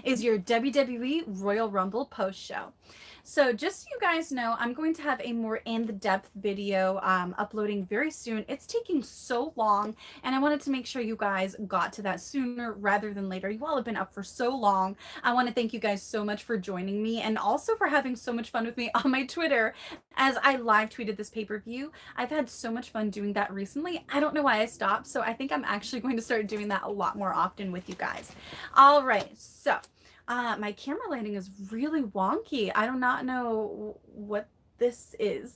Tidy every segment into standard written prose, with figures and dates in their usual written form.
is your WWE Royal Rumble post show. So just so you guys know, I'm going to have a more in-depth video uploading very soon. It's taking so long, and I wanted to make sure you guys got to that sooner rather than later. You all have been up for so long. I want to thank you guys so much for joining me and also for having so much fun with me on my Twitter as I live tweeted this pay-per-view. I've had so much fun doing that recently. I don't know why I stopped, so I think I'm actually going to start doing that a lot more often with you guys. All right, so my camera lighting is really wonky. I do not know what this is.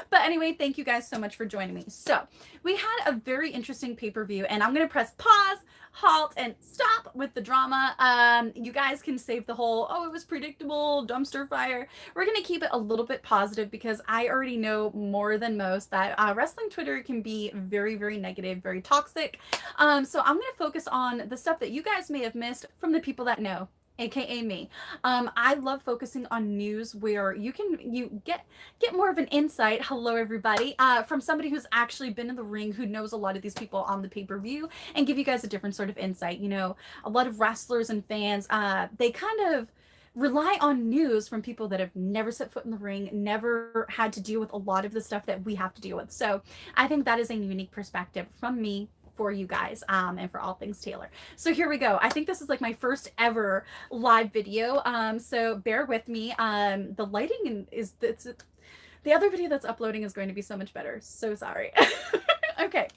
But anyway, thank you guys so much for joining me. So we had a very interesting pay-per-view, and I'm going to press pause, halt, and stop with the drama. You guys can save the whole, oh, it was predictable, dumpster fire. We're going to keep it a little bit positive because I already know more than most that wrestling Twitter can be very, very negative, very toxic. So I'm going to focus on the stuff that you guys may have missed from the people that know, aka me. I love focusing on news where you get more of an insight. Hello everybody, from somebody who's actually been in the ring, who knows a lot of these people on the pay-per-view, and give you guys a different sort of insight. You know, a lot of wrestlers and fans, they kind of rely on news from people that have never set foot in the ring, never had to deal with a lot of the stuff that we have to deal with. So I think that is a unique perspective from me for you guys, and for all things Taeler. So here we go. I think this is like my first ever live video, so bear with me. The lighting is the other video that's uploading is going to be so much better. So sorry. Okay.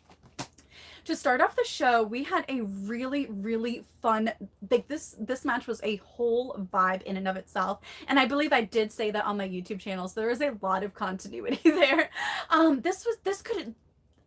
To start off the show, we had a really, really fun, like this match was a whole vibe in and of itself. And I believe I did say that on my YouTube channel, so there is a lot of continuity there. This could,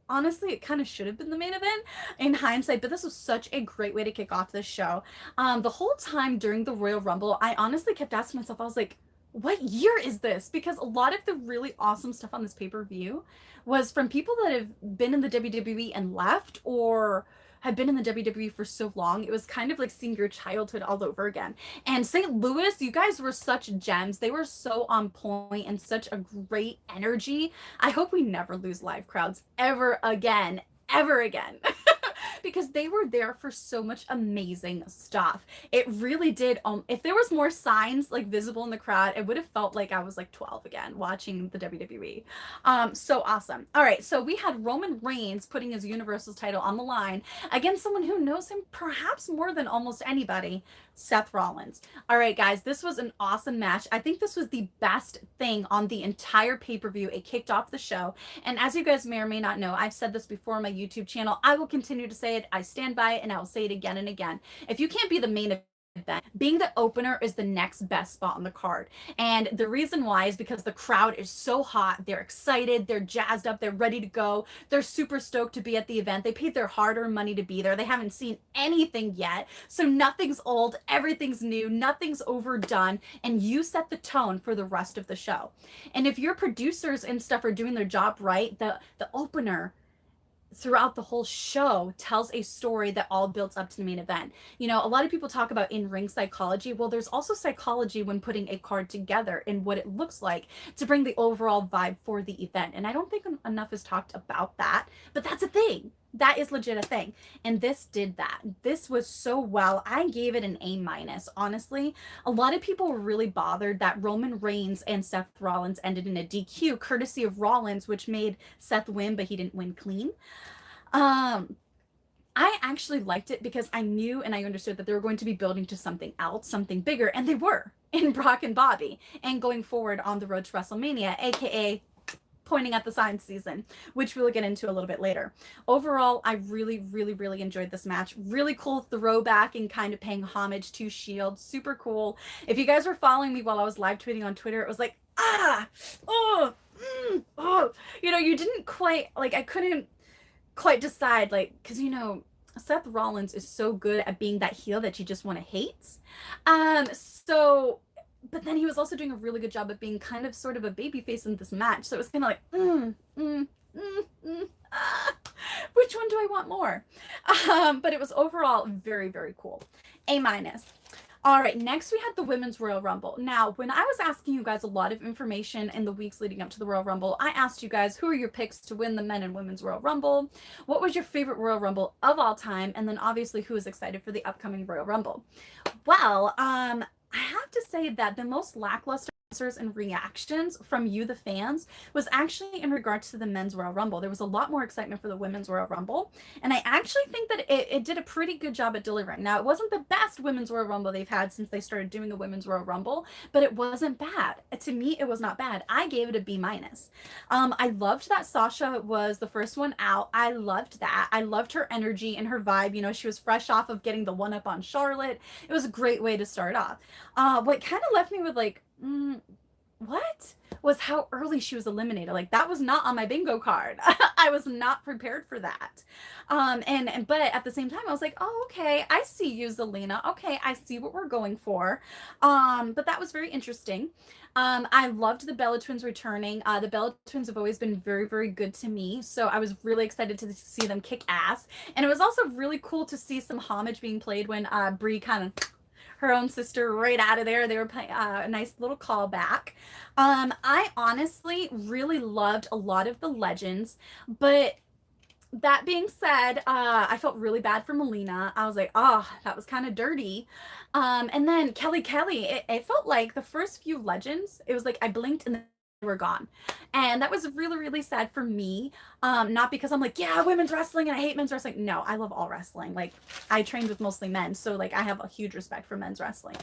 honestly, it kind of should have been the main event in hindsight, but this was such a great way to kick off this show. The whole time during the Royal Rumble, I honestly kept asking myself, I was like, what year is this? Because a lot of the really awesome stuff on this pay-per-view was from people that have been in the WWE and left, or have been in the WWE for so long. It was kind of like seeing your childhood all over again. And St. Louis, you guys were such gems. They were so on point and such a great energy. I hope we never lose live crowds ever again. Ever again. Because they were there for so much amazing stuff. It really did. If there was more signs like visible in the crowd, it would have felt like I was like 12 again watching the WWE. So awesome. All right, so we had Roman Reigns putting his Universal title on the line against someone who knows him perhaps more than almost anybody, Seth Rollins. All right, guys, this was an awesome match. I think this was the best thing on the entire pay-per-view. It kicked off the show. And as you guys may or may not know, I've said this before on my YouTube channel. I will continue to say it. I stand by it, and I will say it again and again. If you can't be the main event, being the opener is the next best spot on the card. And the reason why is because the crowd is so hot. They're excited. They're jazzed up. They're ready to go. They're super stoked to be at the event. They paid their hard-earned money to be there. They haven't seen anything yet. So nothing's old. Everything's new. Nothing's overdone. And you set the tone for the rest of the show. And if your producers and stuff are doing their job right, the opener throughout the whole show tells a story that all builds up to the main event. You know, a lot of people talk about in-ring psychology. Well, there's also psychology when putting a card together and what it looks like to bring the overall vibe for the event. And I don't think enough is talked about that, but that's a thing. That is legit a thing. And this did that. This was so well. I gave it an A-. Honestly, a lot of people were really bothered that Roman Reigns and Seth Rollins ended in a DQ, courtesy of Rollins, which made Seth win, but he didn't win clean. I actually liked it because I knew and I understood that they were going to be building to something else, something bigger, and they were in Brock and Bobby, and going forward on the road to WrestleMania, aka pointing at the sign season, which we'll get into a little bit later. Overall, I really, really, really enjoyed this match. Really cool throwback and kind of paying homage to Shield. Super cool. If you guys were following me while I was live tweeting on Twitter, it was like, oh, you know, you didn't quite, like, I couldn't quite decide, like, because, you know, Seth Rollins is so good at being that heel that you just want to hate. But then he was also doing a really good job at being kind of sort of a baby face in this match. So it was kind of like, which one do I want more? But it was overall very, very cool. A-. All right, next we had the Women's Royal Rumble. Now, when I was asking you guys a lot of information in the weeks leading up to the Royal Rumble, I asked you guys who are your picks to win the Men and Women's Royal Rumble? What was your favorite Royal Rumble of all time? And then obviously who is excited for the upcoming Royal Rumble? Well, I have to say that the most lackluster answers and reactions from you, the fans, was actually in regards to the Men's Royal Rumble. There was a lot more excitement for the Women's Royal Rumble, and I actually think that it did a pretty good job at delivering. Now, it wasn't the best Women's Royal Rumble they've had since they started doing the Women's Royal Rumble, but it wasn't bad. To me, it was not bad. I gave it a B minus. I loved that Sasha was the first one out. I loved that. I loved her energy and her vibe. You know, she was fresh off of getting the one up on Charlotte. It was a great way to start off. What kind of left me with like, what was how early she was eliminated. Like that was not on my bingo card. I was not prepared for that. But at the same time I was like, oh, okay, I see you, Zelina. Okay, I see what we're going for. But that was very interesting. I loved the Bella Twins returning. The Bella Twins have always been very, very good to me. So I was really excited to see them kick ass. And it was also really cool to see some homage being played when Brie kind of her own sister right out of there. They were playing a nice little callback. I honestly really loved a lot of the legends, but that being said, I felt really bad for Melina. I was like, oh, that was kind of dirty. And then Kelly, it felt like the first few legends, it was like I blinked and they were gone. And that was really, really sad for me. Not because I'm like, yeah, women's wrestling and I hate men's wrestling. No, I love all wrestling. Like I trained with mostly men. So like I have a huge respect for men's wrestling.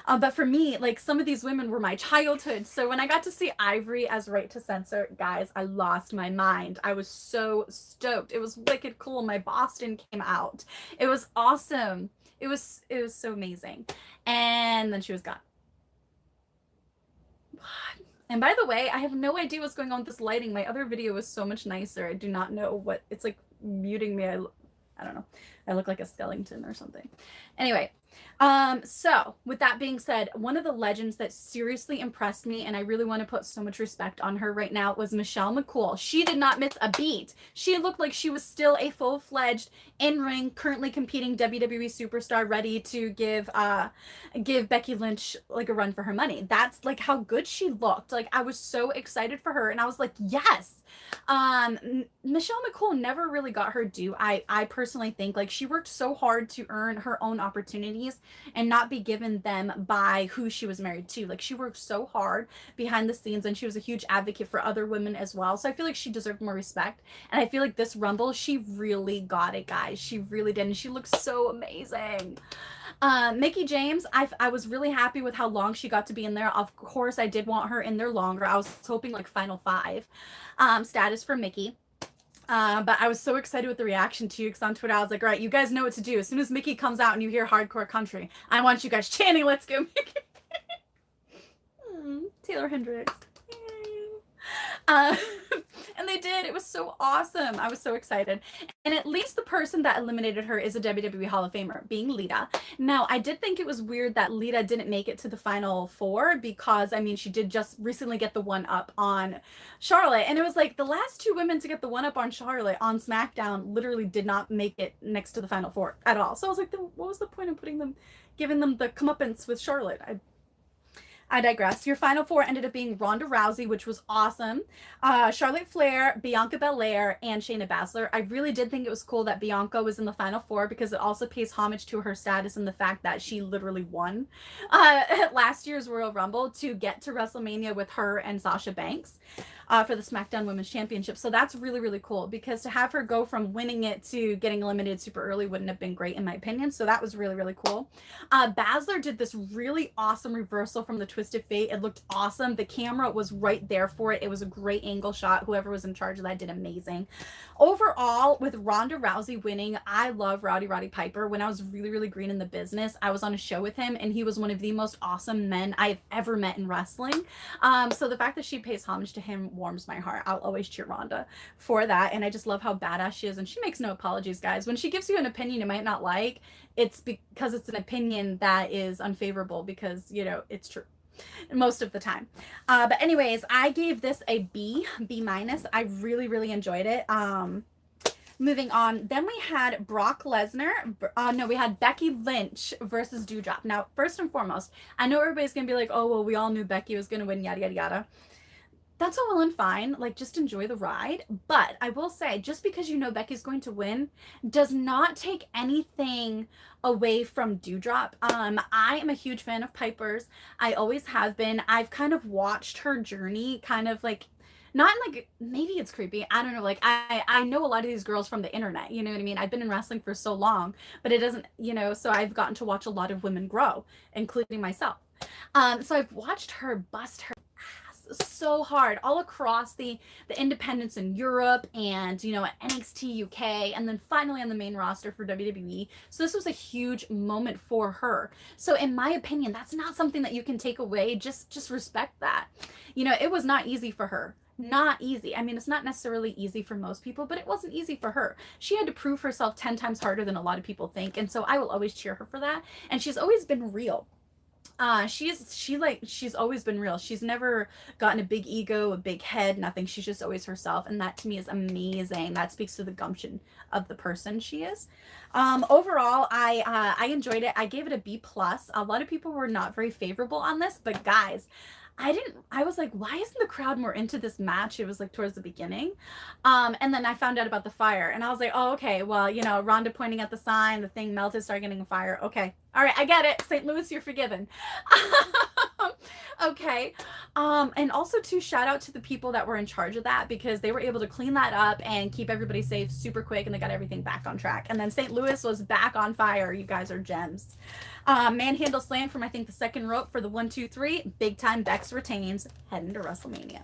But for me, like some of these women were my childhood. So when I got to see Ivory as Right to Censor, guys, I lost my mind. I was so stoked. It was wicked cool. My Boston came out. It was awesome. It was so amazing. And then she was gone. And by the way, I have no idea what's going on with this lighting. My other video was so much nicer. I do not know what it's like muting me. I don't know. I look like a skeleton or something. Anyway, so with that being said, one of the legends that seriously impressed me, and I really want to put so much respect on her right now, was Michelle McCool. She did not miss a beat. She looked like she was still a full-fledged in-ring, currently competing WWE superstar, ready to give Becky Lynch like a run for her money. That's like how good she looked. Like I was so excited for her, and I was like, yes. Michelle McCool never really got her due. I personally think like she worked so hard to earn her own opportunities and not be given them by who she was married to. Like she worked so hard behind the scenes and she was a huge advocate for other women as well. So I feel like she deserved more respect. And I feel like this Rumble, she really got it, guys. She really did. And she looks so amazing. Mickie James, I was really happy with how long she got to be in there. Of course, I did want her in there longer. I was hoping like final 5 status for Mickie. But I was so excited with the reaction to you because on Twitter I was like, all right, you guys know what to do. As soon as Mickie comes out and you hear hardcore country, I want you guys chanting, let's go Mickie. Taeler Hendrix. And they did. It was so awesome. I was so excited. And at least the person that eliminated her is a WWE Hall of Famer, being Lita. Now, I did think it was weird that Lita didn't make it to the final 4 because, I mean, she did just recently get the one up on Charlotte. And it was like the last 2 women to get the one up on Charlotte on SmackDown literally did not make it next to the final 4 at all. So I was like, what was the point of giving them the comeuppance with Charlotte? I digress. Your final 4 ended up being Ronda Rousey, which was awesome. Charlotte Flair, Bianca Belair, and Shayna Baszler. I really did think it was cool that Bianca was in the final 4 because it also pays homage to her status and the fact that she literally won at last year's Royal Rumble to get to WrestleMania with her and Sasha Banks for the SmackDown Women's Championship. So that's really, really cool because to have her go from winning it to getting eliminated super early wouldn't have been great in my opinion. So that was really, really cool. Baszler did this really awesome reversal from the Twisted Fate. It looked awesome. The camera was right there for it. It was a great angle shot. Whoever was in charge of that did amazing. Overall, with Ronda Rousey winning, I love Roddy Piper. When I was really, really green in the business, I was on a show with him and he was one of the most awesome men I've ever met in wrestling. So the fact that she pays homage to him warms my heart. I'll always cheer Ronda for that. And I just love how badass she is. And she makes no apologies, guys. When she gives you an opinion you might not like, it's because it's an opinion that is unfavorable because, you know, it's true most of the time. But anyways, I gave this a B minus. I really, really enjoyed it. Moving on, then we had Brock Lesnar. No, we had Becky Lynch versus Doudrop. Now, first and foremost, I know everybody's gonna be like, "Oh, well, we all knew Becky was gonna win, yada yada yada." That's all well and fine. Like, just enjoy the ride. But I will say, just because you know Becky's going to win, does not take anything away from Doudrop. I am a huge fan of Piper's. I always have been. I've kind of watched her journey, kind of like not like maybe it's creepy. I don't know. Like I know a lot of these girls from the internet. You know what I mean? I've been in wrestling for so long, but it doesn't. So I've gotten to watch a lot of women grow, including myself. So I've watched her bust her so hard all across the independents in Europe and at NXT UK and then finally on the main roster for WWE. So this was a huge moment for her. So in my opinion, that's not something that you can take away. Just respect that. It was not easy for her. Not easy. I mean, it's not necessarily easy for most people, but it wasn't easy for her. She had to prove herself 10 times harder than a lot of people think. And so I will always cheer her for that. And she's always been real. She's always been real. She's never gotten a big ego, a big head, nothing. She's just always herself, and that to me is amazing. That speaks to the gumption of the person she is. Overall, I enjoyed it. I gave it a B plus. A lot of people were not very favorable on this, but guys, I was like, why isn't the crowd more into this match? It was like towards the beginning. And then I found out about the fire and I was like, oh, okay, well, Rhonda pointing at the sign, the thing melted, started getting a fire. Okay. All right. I get it. St. Louis, you're forgiven. Okay. And also to shout out to the people that were in charge of that because they were able to clean that up and keep everybody safe super quick and they got everything back on track. And then St. Louis was back on fire. You guys are gems. Manhandle slam from I think the second rope for the 1, 2, 3. Big time Bex retains heading to WrestleMania.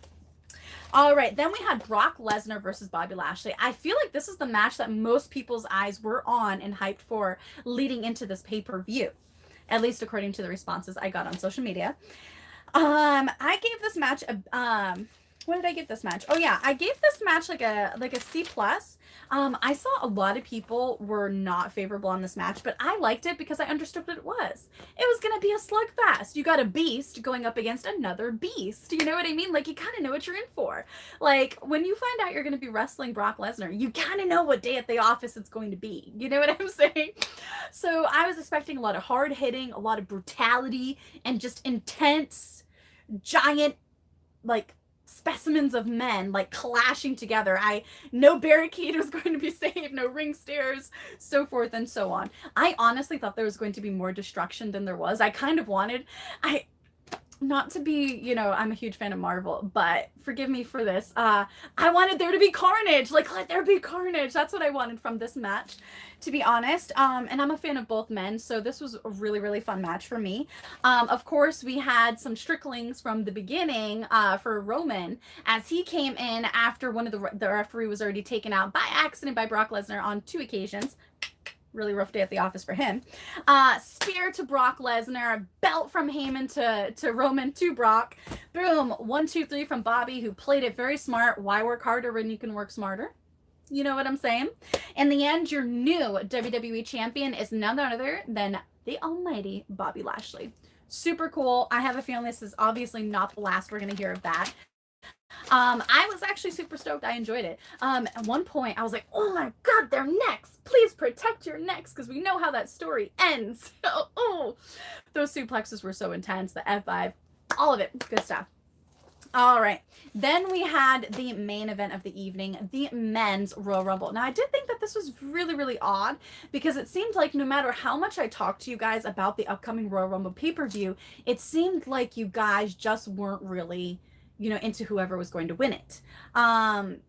All right, then we had Brock Lesnar versus Bobby Lashley. I feel like this is the match that most people's eyes were on and hyped for leading into this pay-per-view, at least according to the responses I got on social media. I gave this match a what did I give this match? Oh yeah, I gave this match like a C plus. I saw a lot of people were not favorable on this match, but I liked it because I understood what it was. It was gonna be a slugfest. You got a beast going up against another beast. You know what I mean? Like you kind of know what you're in for. Like when you find out you're gonna be wrestling Brock Lesnar, you kind of know what day at the office it's going to be. You know what I'm saying? So I was expecting a lot of hard hitting, a lot of brutality, and just intense, giant, like specimens of men like clashing together. No barricade was going to be saved, no ring stairs, so forth and so on. I honestly thought there was going to be more destruction than there was. I kind of wanted, not to be, I'm a huge fan of Marvel, but forgive me for this. I wanted there to be carnage. Like, let there be carnage. That's what I wanted from this match, to be honest. And I'm a fan of both men, so this was a really, really fun match for me. Of course, we had some stricklings from the beginning for Roman as he came in after one of the referee was already taken out by accident by Brock Lesnar on 2 occasions. Really rough day at the office for him. Spear to Brock Lesnar, belt from Heyman to Roman to Brock. Boom, 1, 2, 3 from Bobby, who played it very smart. Why work harder when you can work smarter? You know what I'm saying? In the end, your new WWE champion is none other than the almighty Bobby Lashley. Super cool. I have a feeling this is obviously not the last we're going to hear of that. I was actually super stoked. I enjoyed it. At one point, I was like, oh my God, their necks. Please protect your necks because we know how that story ends. Those suplexes were so intense. The F5, all of it. Good stuff. All right. Then we had the main event of the evening, the men's Royal Rumble. Now, I did think that this was really, really odd because it seemed like no matter how much I talked to you guys about the upcoming Royal Rumble pay-per-view, it seemed like you guys just weren't really into whoever was going to win it.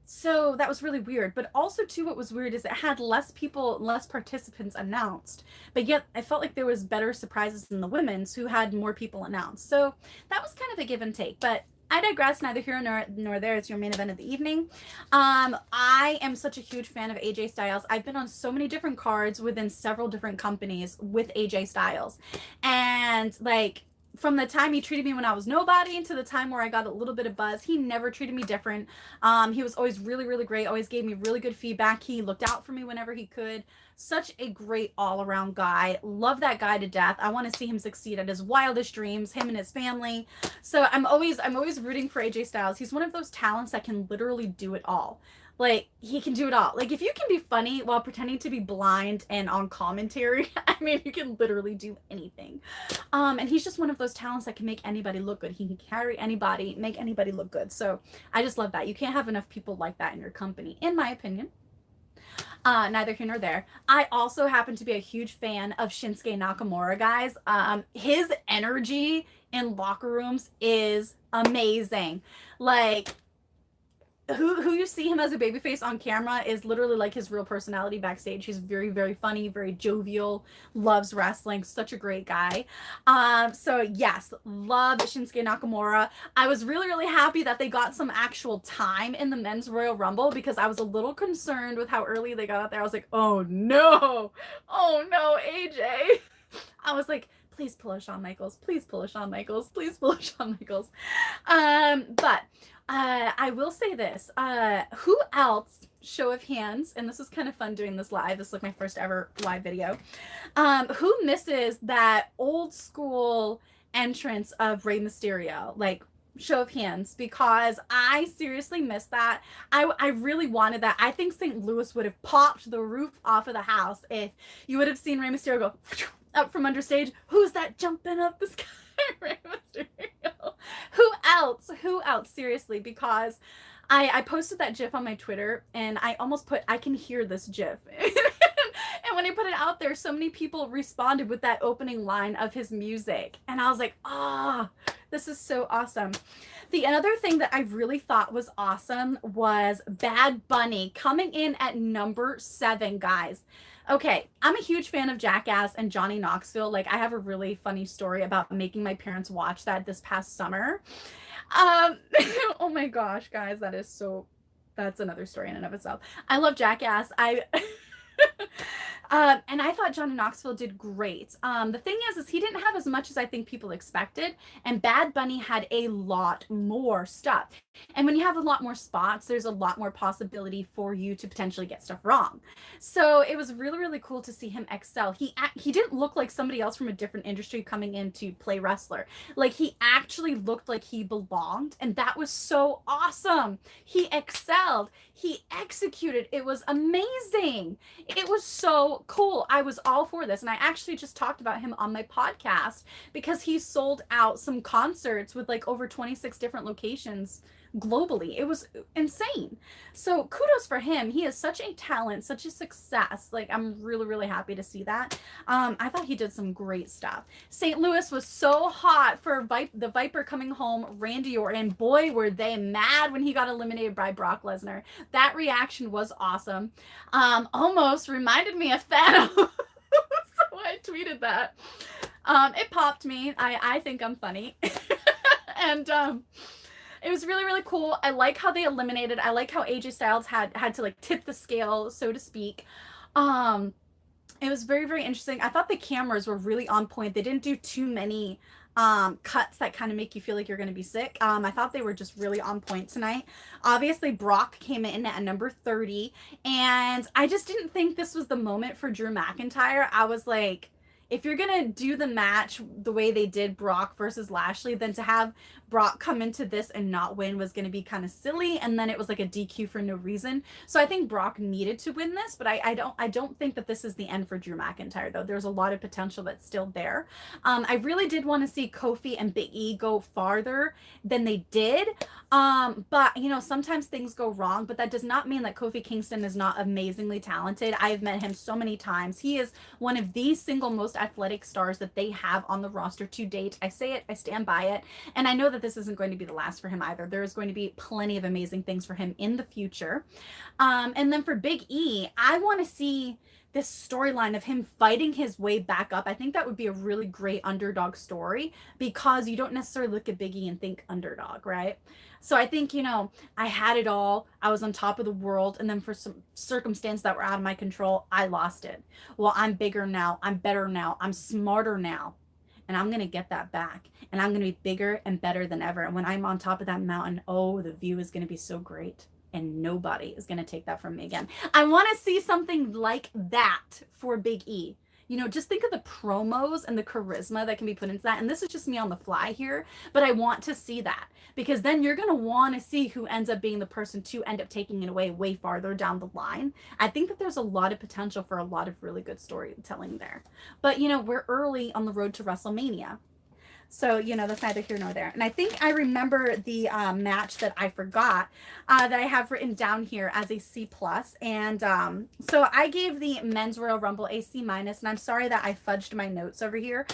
So that was really weird. But also too, what was weird is it had less participants announced, but yet I felt like there was better surprises in the women's who had more people announced. So that was kind of a give and take, but I digress, neither here nor there. It's your main event of the evening. I am such a huge fan of AJ Styles. I've been on so many different cards within several different companies with AJ Styles. And like, from the time he treated me when I was nobody to the time where I got a little bit of buzz, he never treated me different. He was always really, really great, always gave me really good feedback. He looked out for me whenever he could. Such a great all-around guy. Love that guy to death. I want to see him succeed at his wildest dreams, him and his family. So I'm always rooting for AJ Styles. He's one of those talents that can literally do it all. Like, he can do it all. Like, if you can be funny while pretending to be blind and on commentary, I mean, you can literally do anything. And he's just one of those talents that can make anybody look good. He can carry anybody, make anybody look good. So I just love that. You can't have enough people like that in your company, in my opinion. Neither here nor there. I also happen to be a huge fan of Shinsuke Nakamura, guys. His energy in locker rooms is amazing. Like, who you see him as a babyface on camera is literally like his real personality backstage. He's very, very funny, very jovial, loves wrestling, such a great guy. So yes, love Shinsuke Nakamura. I was really, really happy that they got some actual time in the men's Royal Rumble, because I was a little concerned with how early they got out there. I was like, oh no, AJ. I was like, please pull a Shawn Michaels, please pull a Shawn Michaels, please pull a Shawn Michaels. But I will say this. Who else, show of hands, and this is kind of fun doing this live. This is like my first ever live video. Who misses that old school entrance of Rey Mysterio? Like, show of hands, because I seriously missed that. I really wanted that. I think St. Louis would have popped the roof off of the house if you would have seen Rey Mysterio go up from understage. Who's that jumping up the sky? Rey Mysterio. Who else, seriously, because I posted that gif on my Twitter, and I almost put, I can hear this gif. And when I put it out there, so many people responded with that opening line of his music, and I was like, this is so awesome. The other thing that I really thought was awesome was Bad Bunny coming in at number 7, guys. Okay, I'm a huge fan of Jackass and Johnny Knoxville. Like, I have a really funny story about making my parents watch that this past summer. Oh my gosh, guys, that's another story in and of itself. I love Jackass. And I thought Johnny Knoxville did great. The thing is he didn't have as much as I think people expected, and Bad Bunny had a lot more stuff. And when you have a lot more spots, there's a lot more possibility for you to potentially get stuff wrong. So it was really, really cool to see him excel. He didn't look like somebody else from a different industry coming in to play wrestler. Like, he actually looked like he belonged, and that was so awesome. He excelled. He executed. It was amazing. It was so cool. I was all for this. And I actually just talked about him on my podcast, because he sold out some concerts with like over 26 different locations globally. It was insane. So kudos for him. He is such a talent, such a success. Like, I'm really, really happy to see that. I thought he did some great stuff. St. Louis was so hot for the Viper coming home, Randy Orton. Boy, were they mad when he got eliminated by Brock Lesnar. That reaction was awesome. Almost reminded me of Thanos. So I tweeted that. It popped me. I think I'm funny. And it was really, really cool. I like how they eliminated. I like how AJ Styles had to like tip the scale, so to speak. It was very, very interesting. I thought the cameras were really on point. They didn't do too many cuts that kind of make you feel like you're going to be sick. I thought they were just really on point tonight. Obviously, Brock came in at number 30, and I just didn't think this was the moment for Drew McIntyre. I was like, if you're going to do the match the way they did Brock versus Lashley, then to have Brock come into this and not win was going to be kind of silly. And then it was like a DQ for no reason. So I think Brock needed to win this, but I don't think that this is the end for Drew McIntyre, though. There's a lot of potential that's still there. I really did want to see Kofi and Big E go farther than they did. But, you know, sometimes things go wrong, but that does not mean that Kofi Kingston is not amazingly talented. I've met him so many times. He is one of the single most athletic stars that they have on the roster to date. I say it, I stand by it. And I know that this isn't going to be the last for him either. There is going to be plenty of amazing things for him in the future. And then for Big E, I want to see this storyline of him fighting his way back up. I think that would be a really great underdog story, because you don't necessarily look at Big E and think underdog, right? So I think, you know, I had it all. I was on top of the world. And then for some circumstance that were out of my control, I lost it. Well, I'm bigger now. I'm better now. I'm smarter now. And I'm going to get that back. And I'm going to be bigger and better than ever. And when I'm on top of that mountain, oh, the view is going to be so great. And nobody is going to take that from me again. I want to see something like that for Big E. You know, just think of the promos and the charisma that can be put into that. And this is just me on the fly here, but I want to see that because then you're going to want to see who ends up being the person to end up taking it away way farther down the line. I think that there's a lot of potential for a lot of really good storytelling there. But, you know, we're early on the road to WrestleMania. So, you know, that's neither here nor there. And I think I remember the match that I forgot that I have written down here as a C plus. And so I gave the Men's Royal Rumble a C minus, and I'm sorry that I fudged my notes over here.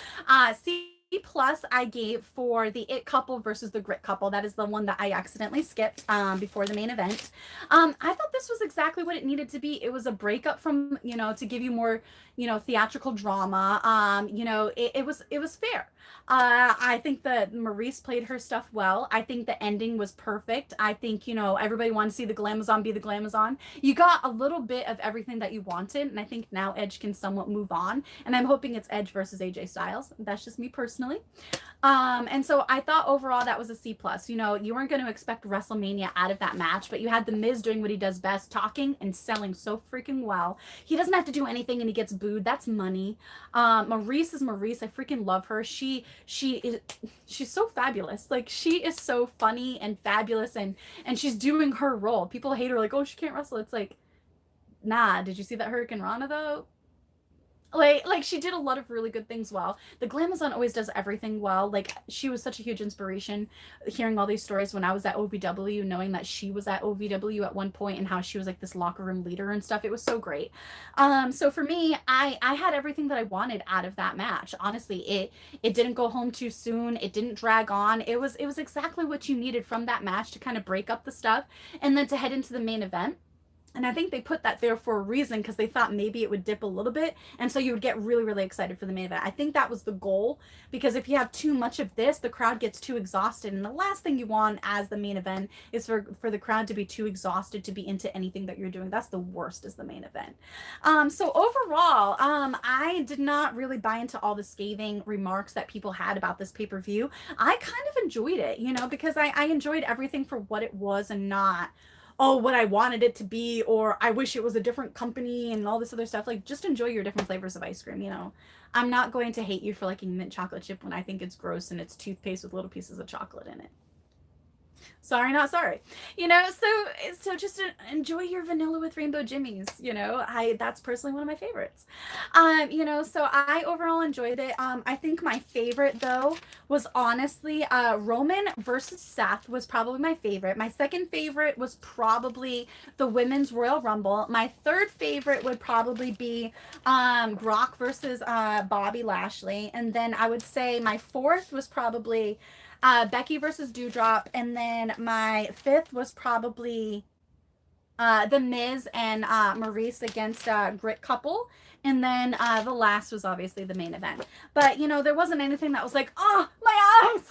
C plus I gave for the It couple versus the Grit couple. That is the one that I accidentally skipped before the main event. I thought this was exactly what it needed to be. It was a breakup from, you know, to give you more, you know, theatrical drama. You know, it was fair. I think that Maurice played her stuff well. I think the ending was perfect. I think, you know, everybody wanted to see the Glamazon be the Glamazon. You got a little bit of everything that you wanted, and I think now Edge can somewhat move on. And I'm hoping it's Edge versus AJ Styles. That's just me personally. And so I thought overall that was a C plus. You know, you weren't going to expect WrestleMania out of that match, but you had The Miz doing what he does best, talking and selling so freaking well. He doesn't have to do anything and he gets booed. That's money. Maurice is Maurice. I freaking love her. She's so fabulous. Like, she is so funny and fabulous, and she's doing her role. People hate her like, oh, she can't wrestle. It's like, nah, did you see that Hurricane Rana though? Like she did a lot of really good things well. The Glamazon always does everything well. Like, she was such a huge inspiration hearing all these stories when I was at OVW, knowing that she was at OVW at one point and how she was like this locker room leader and stuff. It was so great. So for me, I had everything that I wanted out of that match. Honestly, it didn't go home too soon. It didn't drag on. It was exactly what you needed from that match to kind of break up the stuff and then to head into the main event. And I think they put that there for a reason, because they thought maybe it would dip a little bit. And so you would get really, really excited for the main event. I think that was the goal, because if you have too much of this, the crowd gets too exhausted. And the last thing you want as the main event is for the crowd to be too exhausted to be into anything that you're doing. That's the worst, is the main event. So overall, I did not really buy into all the scathing remarks that people had about this pay-per-view. I kind of enjoyed it, you know, because I enjoyed everything for what it was and not, oh, what I wanted it to be, or I wish it was a different company and all this other stuff. Like, just enjoy your different flavors of ice cream, you know. I'm not going to hate you for liking mint chocolate chip when I think it's gross and it's toothpaste with little pieces of chocolate in it. Sorry, not sorry. You know, so just enjoy your vanilla with rainbow jimmies. You know, that's personally one of my favorites. You know, so I overall enjoyed it. I think my favorite though was honestly Roman versus Seth was probably my favorite. My second favorite was probably the Women's Royal Rumble. My third favorite would probably be Brock versus Bobby Lashley, and then I would say my fourth was probably Becky versus Doudrop, and then my fifth was probably The Miz and Maurice against Grit couple, and then the last was obviously the main event. But, you know, there wasn't anything that was like, oh, my eyes,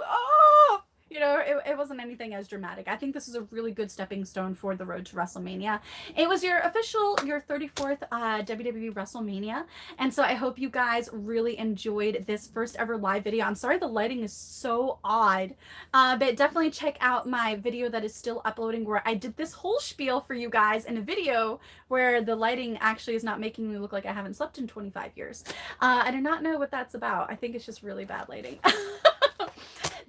oh! You know, it wasn't anything as dramatic. I think this is a really good stepping stone for the road to WrestleMania. It was your 34th WWE WrestleMania. And so I hope you guys really enjoyed this first ever live video. I'm sorry the lighting is so odd, but definitely check out my video that is still uploading, where I did this whole spiel for you guys in a video where the lighting actually is not making me look like I haven't slept in 25 years. I do not know what that's about. I think it's just really bad lighting.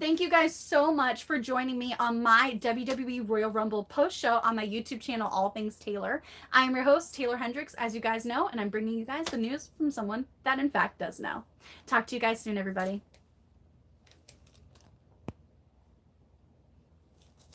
Thank you guys so much for joining me on my WWE Royal Rumble post show on my YouTube channel, All Things Taeler. I am your host, Taeler Hendrix, as you guys know, and I'm bringing you guys the news from someone that in fact does know. Talk to you guys soon, everybody.